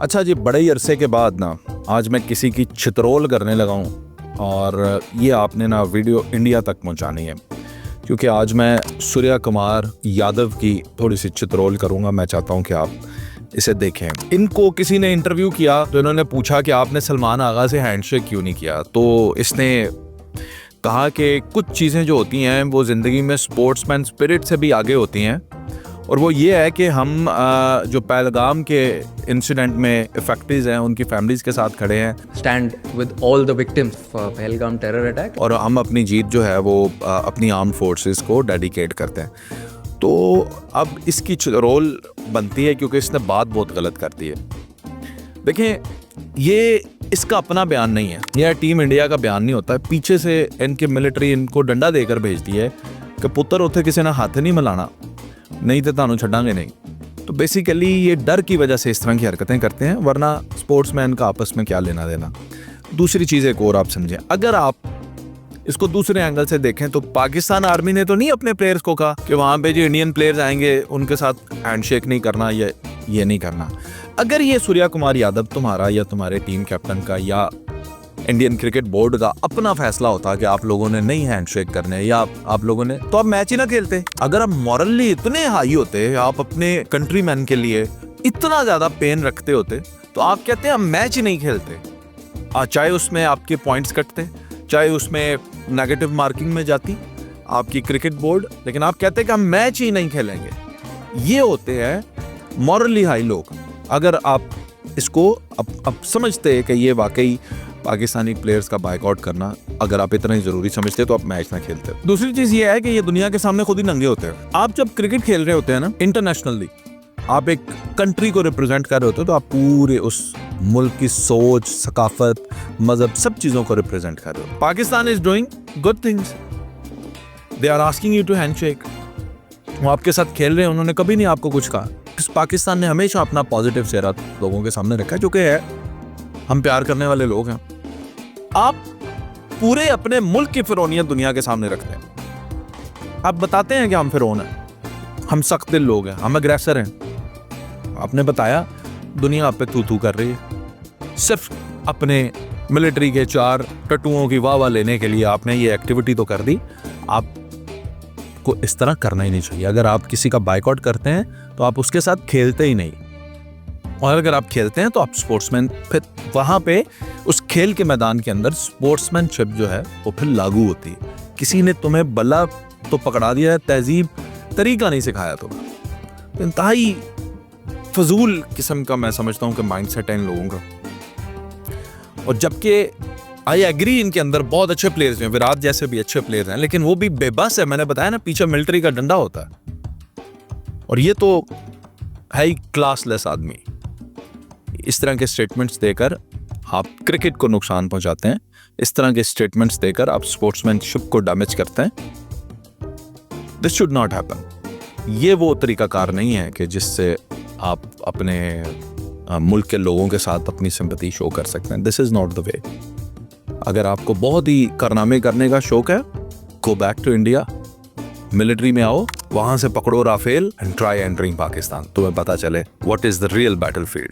अच्छा जी, बड़े ही अरसे के बाद ना आज मैं किसी की चितरोल करने लगा हूँ और ये आपने ना वीडियो इंडिया तक पहुँचानी है, क्योंकि आज मैं सूर्या कुमार यादव की थोड़ी सी चितरोल करूँगा। मैं चाहता हूँ कि आप इसे देखें। इनको किसी ने इंटरव्यू किया तो इन्होंने पूछा कि आपने सलमान आगा से हैंडशेक क्यों नहीं किया। तो इसने कहा कि कुछ चीज़ें जो होती हैं वो ज़िंदगी में स्पोर्ट्समैन स्पिरिट से भी आगे होती हैं, और वो ये है कि हम जो पहलगाम के इंसिडेंट में इफेक्टिव हैं उनकी फैमिलीज़ के साथ खड़े हैं, stand with all the victims for Pahalgam terror attack. और हम अपनी जीत जो है वो अपनी आर्म फोर्सेस को डेडिकेट करते हैं। तो अब इसकी रोल बनती है क्योंकि इसने बात बहुत गलत कर दी है। देखें, ये इसका अपना बयान नहीं है, यह टीम इंडिया का बयान नहीं होता है। पीछे से इनके मिलिट्री इनको डंडा देकर भेजती है कि पुत्र उथे किसी ने हाथ नहीं मिलाना, नहीं तो तानू छड़ांगे नहीं। तो बेसिकली ये डर की वजह से इस तरह की हरकतें करते हैं, वरना स्पोर्ट्समैन का आपस में क्या लेना देना। दूसरी चीज़ एक और आप समझें, अगर आप इसको दूसरे एंगल से देखें तो पाकिस्तान आर्मी ने तो नहीं अपने प्लेयर्स को कहा कि वहाँ पे जो इंडियन प्लेयर्स आएंगे उनके साथ हैंडशेक नहीं करना, ये नहीं करना। अगर ये सूर्या कुमार यादव तुम्हारा या तुम्हारे टीम कैप्टन का या इंडियन क्रिकेट बोर्ड का अपना फैसला होता कि आप लोगों ने नहीं हैंडशेक करने या आप लोगों ने, तो आप मैच ही ना खेलते। अगर आप मॉरली इतने हाई होते, आप अपने कंट्री मैन के लिए इतना ज़्यादा पेन रखते होते, तो आप कहते हैं हम मैच ही नहीं खेलते। चाहे उसमें आपके पॉइंट्स कटते, चाहे उसमें नेगेटिव मार्किंग में जाती आपकी क्रिकेट बोर्ड, लेकिन आप कहते हैं कि हम मैच ही नहीं खेलेंगे। ये होते हैं मॉरली हाई लोग। अगर आप इसको अब समझते हैं कि ये वाकई पाकिस्तानी प्लेयर्स का बायकॉट करना अगर आप इतना ही जरूरी समझते तो आप मैच ना खेलते। दूसरी चीज ये है कि ये दुनिया के सामने खुद ही नंगे होते हैं। आप जब क्रिकेट खेल रहे होते हैं ना इंटरनेशनली, आप एक कंट्री को रिप्रेजेंट कर रहे होते हो, तो आप पूरे उस मुल्क की सोच, सकाफत, मजहब, सब चीजों को रिप्रेजेंट कर रहे हो। Pakistan is doing good things, they are asking you to handshake. वो आपके साथ खेल रहे हैं, उन्होंने कभी नहीं आपको कुछ कहा। पाकिस्तान ने हमेशा अपना पॉजिटिव चेहरा लोगों के सामने रखा है, जो कि है हम प्यार करने वाले लोग हैं। आप पूरे अपने मुल्क की फिरौनियत दुनिया के सामने रखते हैं। आप बताते हैं कि हम फिरौन हैं, हम सख्त दिल लोग हैं, हम अग्रेसर हैं। आपने बताया दुनिया आप पे थू कर रही है। सिर्फ अपने मिलिट्री के 4 टटुओं की वाह लेने के लिए आपने ये एक्टिविटी तो कर दी। आपको इस तरह करना ही नहीं चाहिए। अगर आप किसी का बायकॉट करते हैं तो आप उसके साथ खेलते ही नहीं, और अगर आप खेलते हैं तो आप स्पोर्ट्समैन, फिर वहाँ पे उस खेल के मैदान के अंदर स्पोर्ट्समैनशिप जो है वो फिर लागू होती है। किसी ने तुम्हें बल्ला तो पकड़ा दिया है, तहजीब तरीका नहीं सिखाया तुम्हें। तो इंतहाई फजूल किस्म का मैं समझता हूँ कि माइंडसेट है इन लोगों का। और जबकि आई एग्री इनके अंदर बहुत अच्छे प्लेयर्स हैं, विराट जैसे भी अच्छे प्लेयर्स हैं, लेकिन वो भी बेबस है। मैंने बताया ना, पीछे मिलिट्री का डंडा होता है, और ये तो है ही क्लासलेस आदमी। इस तरह के स्टेटमेंट्स देकर आप क्रिकेट को नुकसान पहुंचाते हैं, इस तरह के स्टेटमेंट्स देकर आप स्पोर्ट्समैनशिप को डैमेज करते हैं। This should not happen. ये वो तरीकाकार नहीं है कि जिससे आप अपने मुल्क के लोगों के साथ अपनी सिंपैथी शो कर सकते हैं। This is not the way. अगर आपको बहुत ही कारनामे करने का शौक है, go back to India, military में आओ, वहां से पकड़ो Rafale and try entering Pakistan. तुम्हें पता चले what is the real battlefield.